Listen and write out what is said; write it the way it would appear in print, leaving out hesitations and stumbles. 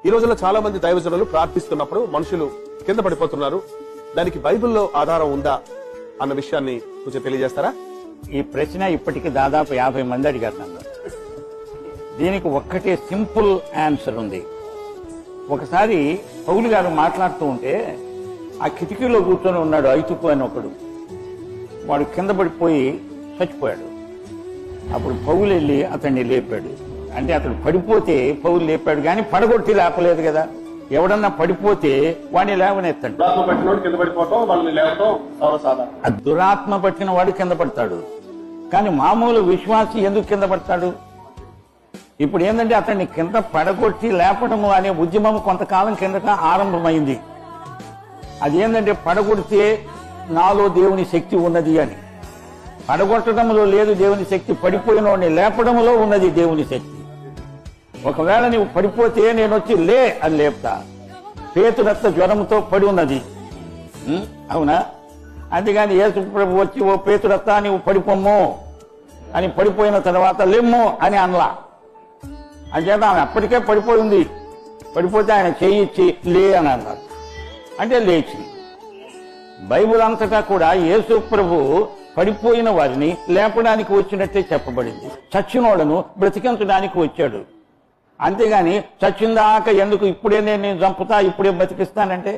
ఈ రోజుల్లో చాలా మంది దైవజనులు ప్రార్థిస్తున్నప్పుడు మనుషులు కింద పడిపోతున్నారు. దానికి బైబిల్లో ఆధారం ఉందా అన్న విషయాన్ని కొంచెం తెలియజేస్తారా? ఈ ప్రశ్న ఇప్పటికి దాదాపు 50 మంది అడిగారు నన్ను. దీనికి ఒక్కటే సింపుల్ ఆన్సర్ ఉంది. ఒకసారి పౌలు గారు మాట్లాడుతూ ఉంటే ఆ కిటికీలో కూర్చొని ఉన్నాడు ఐతుకు అని ఒకడు. వాడు కింద పడిపోయి చచ్చిపోయాడు. అప్పుడు పౌలు వెళ్ళి అతన్ని లేపాడు. అంటే అతడు పడిపోతే పౌలు లేపాడు, కానీ పడగొట్టి లేపలేదు కదా. ఎవడన్నా పడిపోతే వాడిని లేవనెత్తాడు. దురాత్మ పట్టిన వాడు కింద పడతాడు, కానీ మామూలు విశ్వాసి ఎందుకు కింద పడతాడు? ఇప్పుడు ఏంటంటే అతన్ని కింద పడగొట్టి లేపడము అనే ఉద్యమం కొంతకాలం కిందట ఆరంభమైంది. అదేంటంటే పడగొడితే నాలో దేవుని శక్తి ఉన్నది అని. పడగొట్టడంలో లేదు దేవుని శక్తి, పడిపోయిన వాడిని లేపడంలో ఉన్నది దేవుని శక్తి. ఒకవేళ నువ్వు పడిపోతే నేను వచ్చి లే అని లేపుతా. పేతురత్త జ్వరంతో పడి ఉన్నది, అవునా? అంతేగాని యేసు ప్రభు వచ్చి ఓ పేతురత్త నువ్వు పడిపోమ్మో అని పడిపోయిన తర్వాత లెమ్మో అని అనలా. అంచేత ఆమె అప్పటికే పడిపోయింది. పడిపోతే ఆయన చేయిచ్చి లే అని అన్నారు, అంటే లేచి. బైబిల్ అంతటా కూడా యేసు ప్రభు పడిపోయిన వారిని లేపడానికి వచ్చినట్టే చెప్పబడింది. చచ్చినోళ్లను బ్రతికించడానికి వచ్చాడు. అంతేగాని చచ్చిందాక ఎందుకు ఇప్పుడే నేను చంపుతా ఇప్పుడే బతికిస్తానంటే